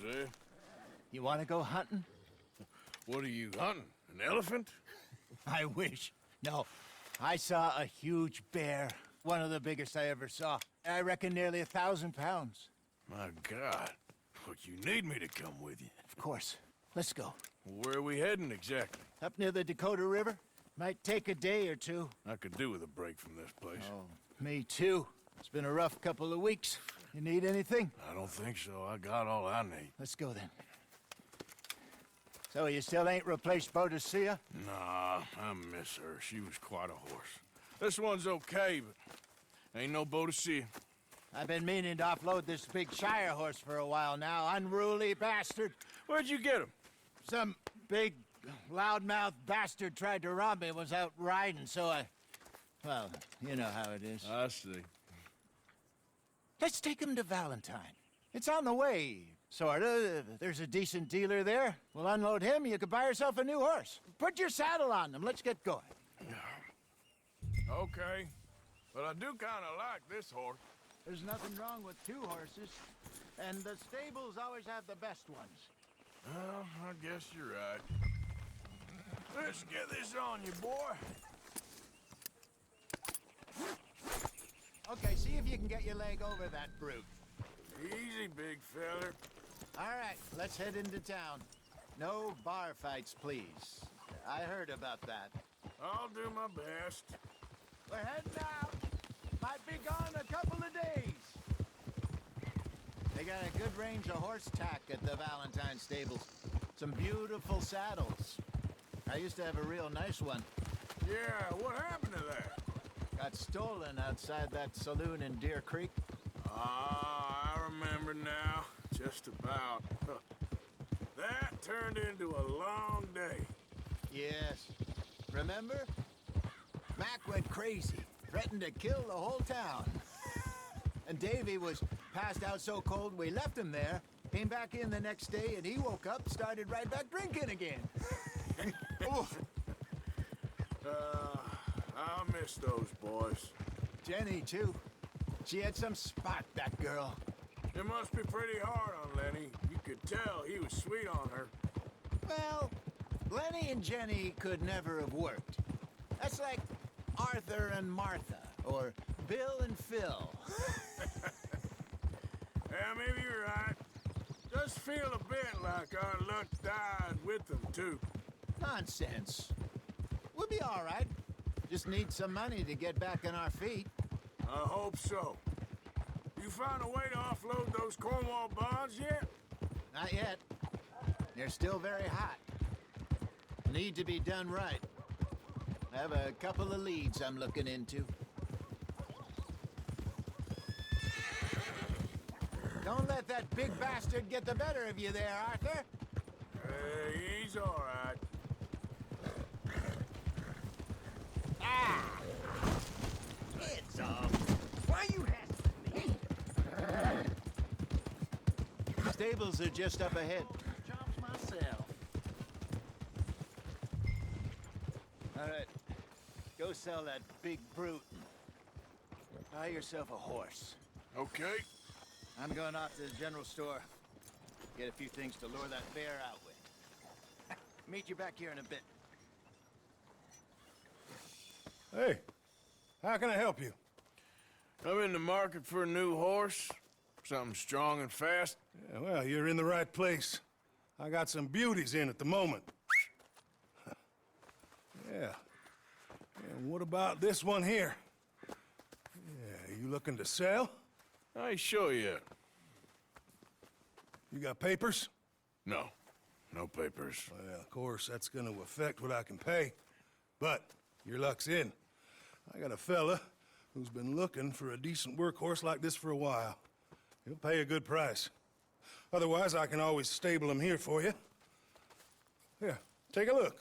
suppose, eh? You want to go hunting? What are you hunting? An elephant? I wish. No, I saw a huge bear. One of the biggest I ever saw. I reckon nearly 1,000 pounds. My God. Look, you need me to come with you. Of course. Let's go. Where are we heading exactly? Up near the Dakota River. Might take a day or two. I could do with a break from this place. Oh, me too. It's been a rough couple of weeks. You need anything? I don't think so. I got all I need. Let's go then. So you still ain't replaced Boadicea? Nah, I miss her. She was quite a horse. This one's okay, but ain't no Boadicea. I've been meaning to offload this big Shire horse for a while now. Unruly bastard. Where'd you get him? Some big, loudmouth bastard tried to rob me, was out riding, so I... Well, you know how it is. I see. Let's take him to Valentine. It's on the way, sorta. There's a decent dealer there. We'll unload him, you could buy yourself a new horse. Put your saddle on him, let's get going. Okay, but I do kind of like this horse. There's nothing wrong with two horses, and the stables always have the best ones. Well, I guess you're right. Let's get this on you, boy. Okay, see if you can get your leg over that brute. Easy, big feller. All right, let's head into town. No bar fights, please. I heard about that. I'll do my best. We're heading out. Might be gone a couple of days. They got a good range of horse tack at the Valentine stables. Some beautiful saddles. I used to have a real nice one. Yeah, what happened to that? Got stolen outside that saloon in Deer Creek. Ah, I remember now. Just about. That turned into a long day. Yes. Remember? Mac went crazy, threatened to kill the whole town. And Davy was passed out so cold we left him there, came back in the next day, and he woke up, started right back drinking again. Oof. I'll miss those boys. Jenny, too. She had some spot, that girl. It must be pretty hard on Lenny. You could tell he was sweet on her. Well, Lenny and Jenny could never have worked. That's like Arthur and Martha, or Bill and Phil. Yeah, maybe you're right. Just feel a bit like our luck died with them, too. Nonsense. We'll be all right. Just need some money to get back on our feet. I hope so. You found a way to offload those Cornwall bonds yet? Not yet. They're still very hot. Need to be done right. I have a couple of leads I'm looking into. Don't let that big bastard get the better of you there, Arthur. He's all right. Ah! It's why you hassling me? Stables are just up ahead. Jobs myself. All right. Go sell that big brute. Buy yourself a horse. Okay. I'm going off to the general store. Get a few things to lure that bear out with. Meet you back here in a bit. Hey, how can I help you? I'm in the market for a new horse. Something strong and fast. Yeah, well, you're in the right place. I got some beauties in at the moment. Yeah. And what about this one here? Yeah, you looking to sell? I ain't sure yet. You got papers? No. No papers. Well, of course, that's gonna affect what I can pay. But your luck's in. I got a fella who's been looking for a decent workhorse like this for a while. He'll pay a good price. Otherwise, I can always stable him here for you. Here, take a look.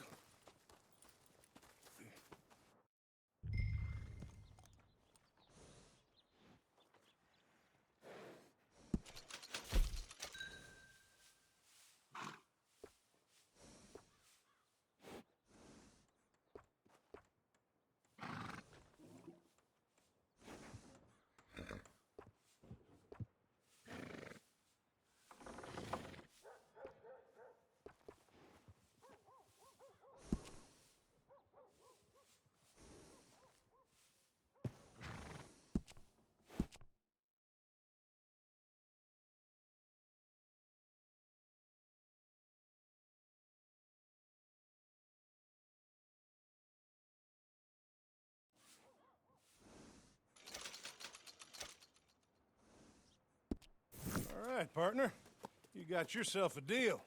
right, partner. You got yourself a deal.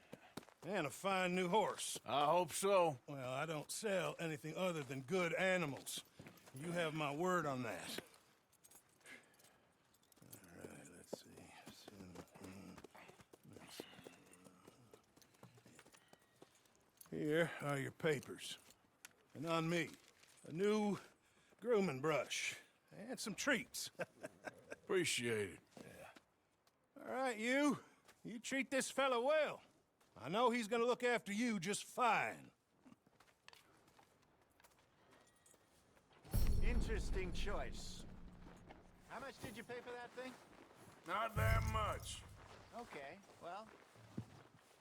And a fine new horse. I hope so. Well, I don't sell anything other than good animals. You have my word on that. All right, let's see. Here are your papers. And on me, a new grooming brush. And some treats. Appreciate it. All right, you. You treat this fella well. I know he's gonna look after you just fine. Interesting choice. How much did you pay for that thing? Not that much. Okay, well,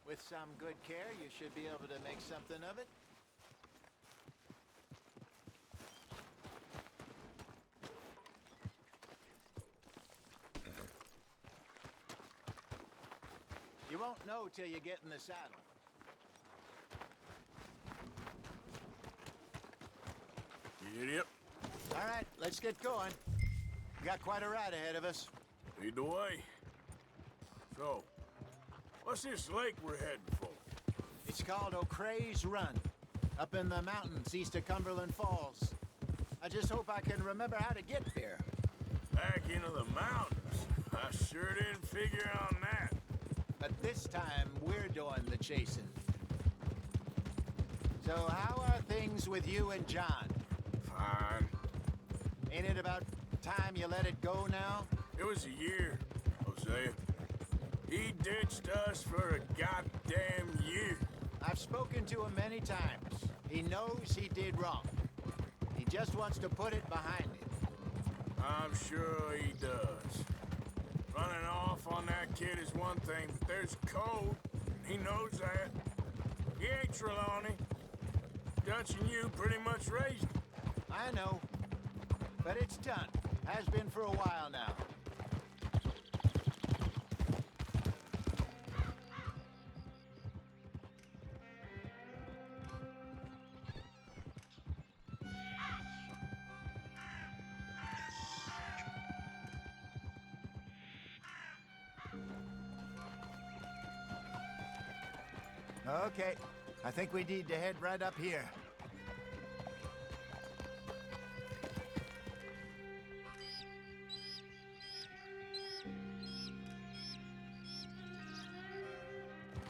with some good care, you should be able to make something of it. You won't know till you get in the saddle. Yep. All right, let's get going. We got quite a ride ahead of us. Lead the way. So, what's this lake we're heading for? It's called O'Creagh's Run, up in the mountains east of Cumberland Falls. I just hope I can remember how to get there. Back into the mountains? I sure didn't figure on that. But this time, we're doing the chasing. So how are things with you and John? Fine. Ain't it about time you let it go now? It was a year, Hosea. He ditched us for a goddamn year. I've spoken to him many times. He knows he did wrong. He just wants to put it behind him. I'm sure he does. Running off on that kid is one thing, but there's code. He knows that. He ain't Trelawney. Dutch and you pretty much raised him. I know. But it's done. Has been for a while now. Okay, I think we need to head right up here.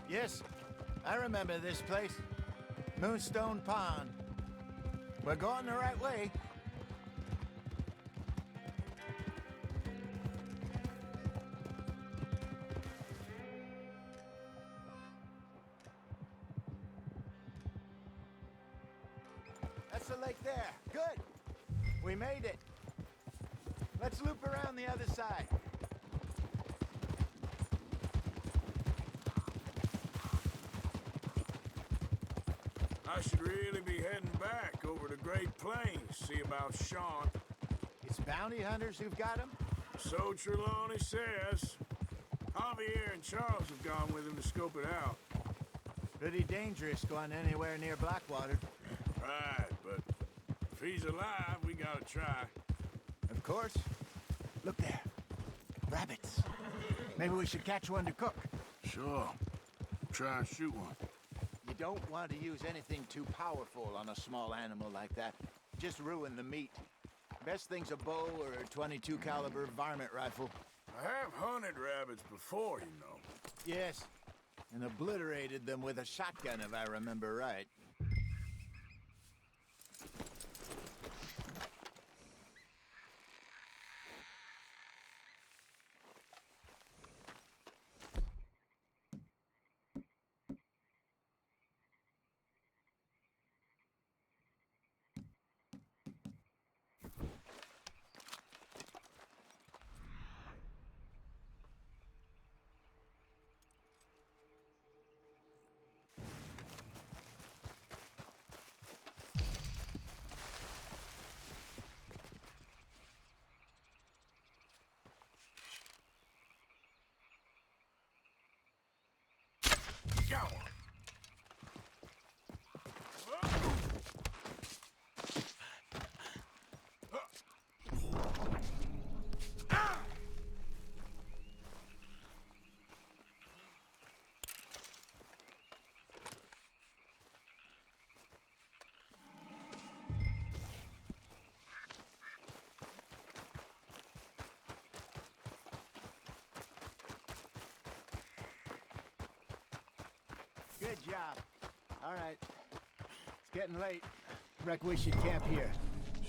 Yes, I remember this place. Moonstone Pond. We're going the right way. That's the lake there. Good. We made it. Let's loop around the other side. I should really be heading back over to Great Plains, see about Sean. It's bounty hunters who've got him? So Trelawney says. Javier and Charles have gone with him to scope it out. Pretty dangerous going anywhere near Blackwater. Right, but if he's alive, we gotta try. Of course. Look there. Rabbits. Maybe we should catch one to cook. Sure. Try and shoot one. You don't want to use anything too powerful on a small animal like that. Just ruin the meat. Best thing's a bow or a .22 caliber varmint rifle. I have hunted rabbits before, you know. Yes, and obliterated them with a shotgun if I remember right. Good job. All right. It's getting late. Reckon we should camp here.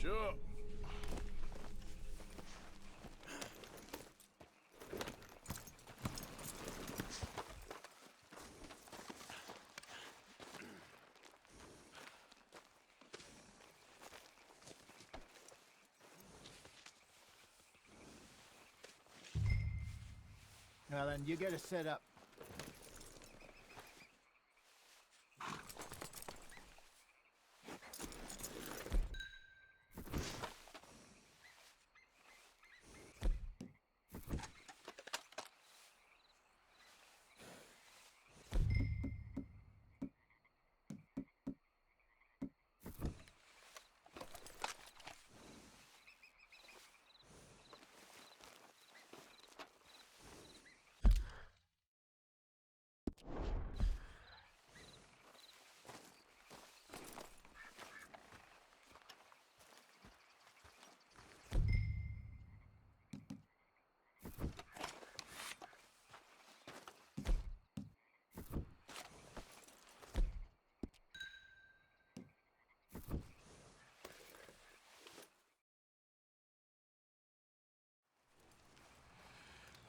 Sure. Well, then you get us set up.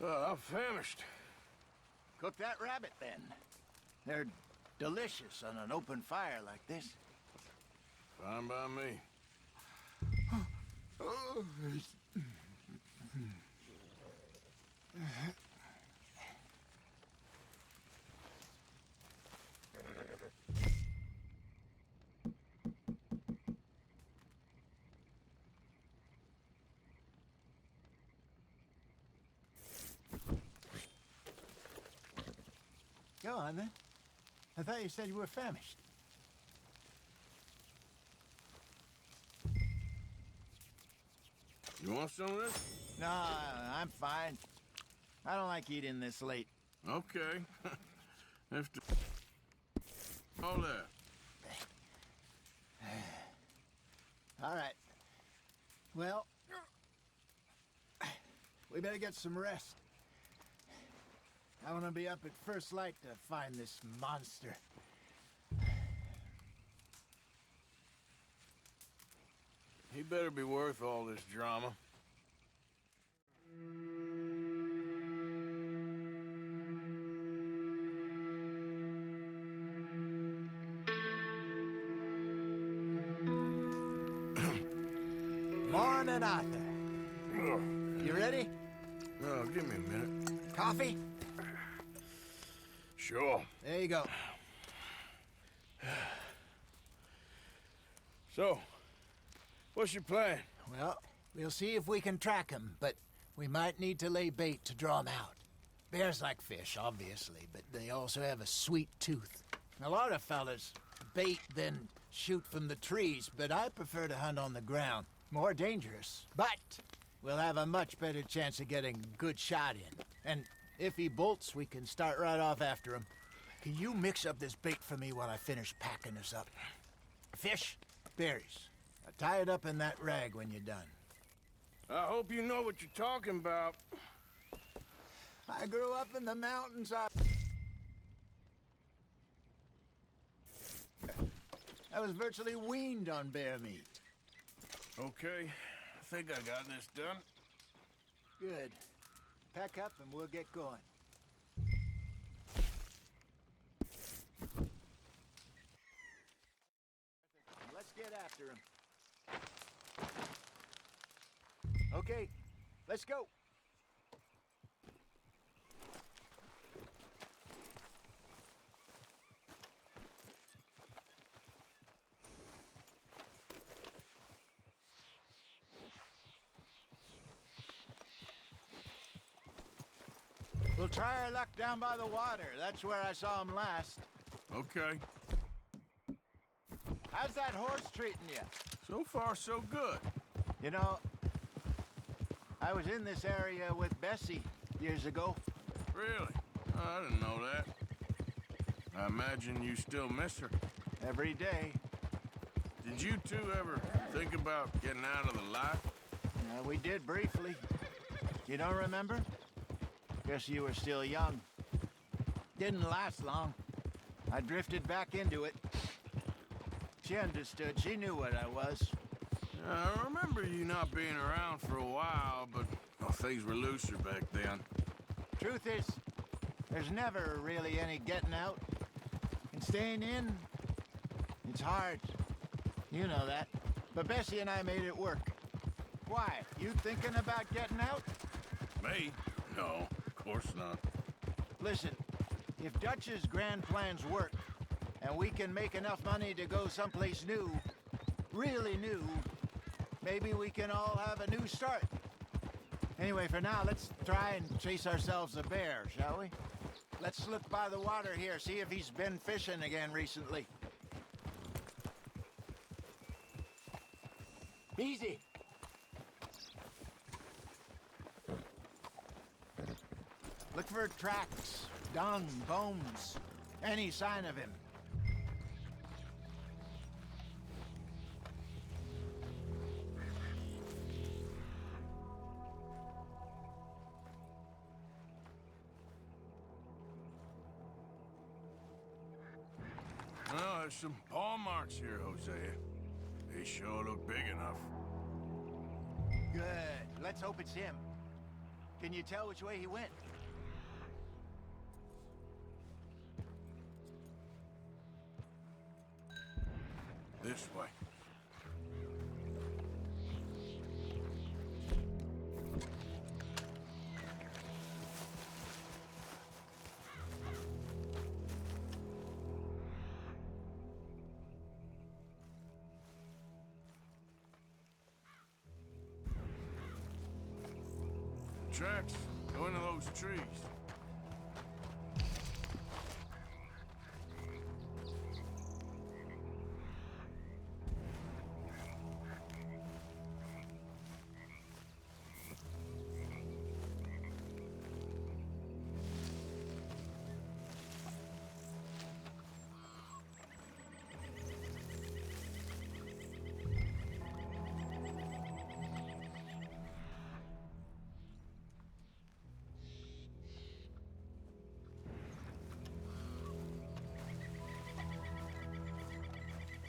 I'm famished. Cook that rabbit, then. They're delicious on an open fire like this. Fine by me. Go on, then. I thought you said you were famished. You want some of this? No, I'm fine. I don't like eating this late. Okay. After all that. All right. Well, we better get some rest. I want to be up at first light to find this monster. He better be worth all this drama. Morning, Arthur. You ready? Oh, give me a minute. Coffee? Sure. There you go. So, what's your plan? Well, we'll see if we can track him, but we might need to lay bait to draw him out. Bears like fish, obviously, but they also have a sweet tooth. A lot of fellas bait, then shoot from the trees, but I prefer to hunt on the ground. More dangerous, but we'll have a much better chance of getting a good shot in. And if he bolts, we can start right off after him. Can you mix up this bait for me while I finish packing this up? Fish, berries. Tie it up in that rag when you're done. I hope you know what you're talking about. I grew up in the mountains. I was virtually weaned on bear meat. Okay, I think I got this done. Good. Pack up and we'll get going. Let's get after him. Okay, let's go. We'll try our luck down by the water. That's where I saw him last. Okay. How's that horse treating you? So far, so good. You know, I was in this area with Bessie years ago. Really? I didn't know that. I imagine you still miss her. Every day. Did you two ever think about getting out of the life? We did briefly. You don't remember? Guess you were still young. Didn't last long. I drifted back into it. She understood. She knew what I was. I remember you not being around for a while, but well, things were looser back then. Truth is, there's never really any getting out. And staying in, it's hard. You know that. But Bessie and I made it work. Why? You thinking about getting out? Me? No, of course not. Listen, if Dutch's grand plans work, and we can make enough money to go someplace new, really new, maybe we can all have a new start. Anyway, for now, let's try and chase ourselves a bear, shall we? Let's look by the water here, see if he's been fishing again recently. Easy. Look for tracks, dung, bones, any sign of him. Well, there's some paw marks here, Hosea. They sure look big enough. Good. Let's hope it's him. Can you tell which way he went? This way. Tracks go into those trees.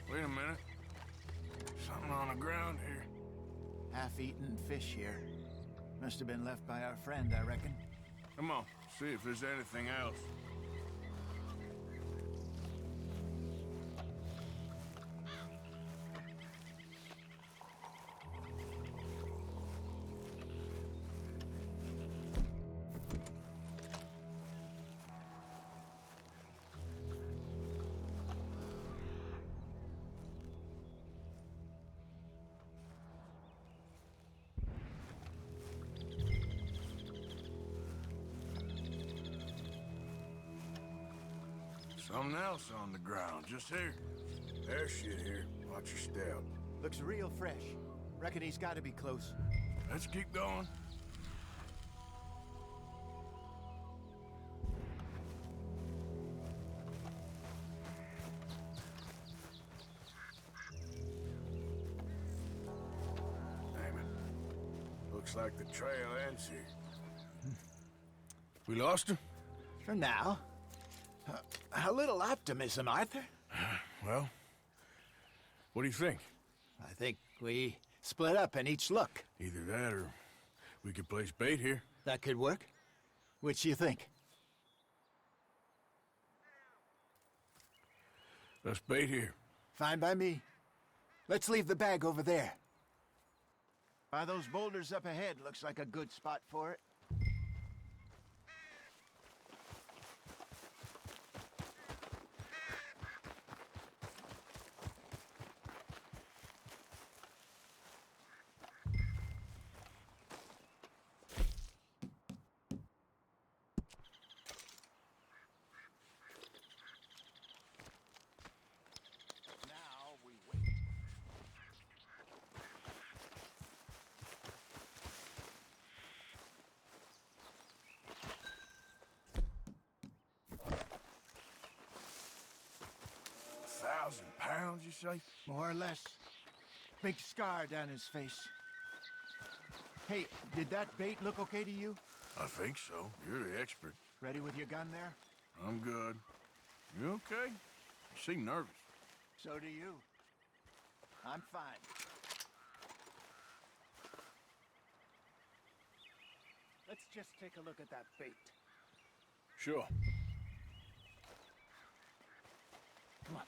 Wait a minute. Something on the ground here. Half-eaten fish here. Must have been left by our friend, I reckon. Come on, see if there's anything else. Something else on the ground, just here. There's shit here. Watch your step. Looks real fresh. Reckon he's got to be close. Let's keep going. Damn it. Looks like the trail ends here. We lost him? For now. A little optimism, Arthur. Well, what do you think? I think we split up and each look. Either that or we could place bait here. That could work. Which you think? Let's bait here. Fine by me. Let's leave the bag over there. By those boulders up ahead, looks like a good spot for it. £1,000, you say? More or less. Big scar down his face. Hey, did that bait look okay to you? I think so. You're the expert. Ready with your gun there? I'm good. You okay? You seem nervous. So do you. I'm fine. Let's just take a look at that bait. Sure. Come on.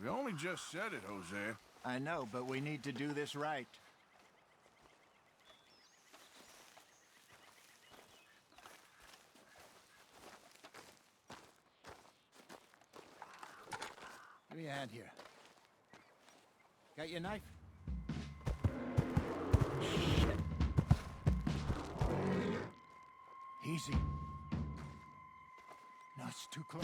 We only just said it, Hosea. I know, but we need to do this right. Give me a hand here. Got your knife? Shit. Easy. No, it's too close.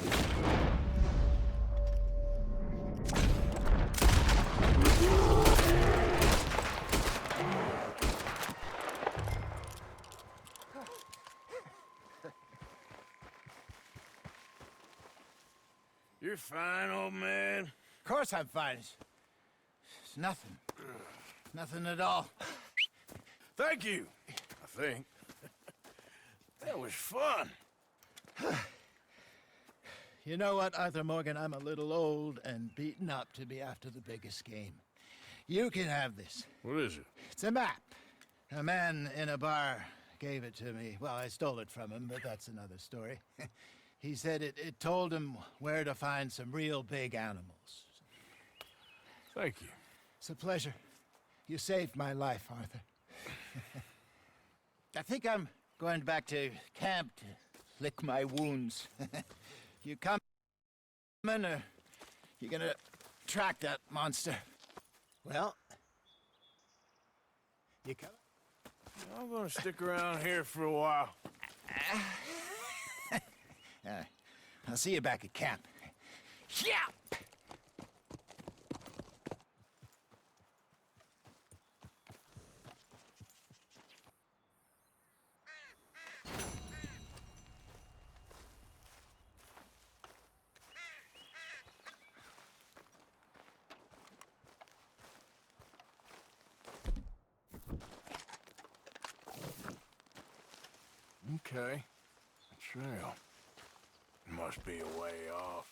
You're fine, old man. Of course I'm fine. It's nothing. Nothing at all. Thank you, I think. That was fun. You know what, Arthur Morgan? I'm a little old and beaten up to be after the biggest game. You can have this. What is it? It's a map. A man in a bar gave it to me. Well, I stole it from him, but that's another story. He said it told him where to find some real big animals. Thank you. It's a pleasure. You saved my life, Arthur. I think I'm going back to camp to lick my wounds. You coming, or you gonna track that monster? Well, you coming? I'm gonna stick around here for a while. I'll see you back at camp. Yeah! Okay. A trail. Must be a way off.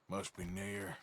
Must be near.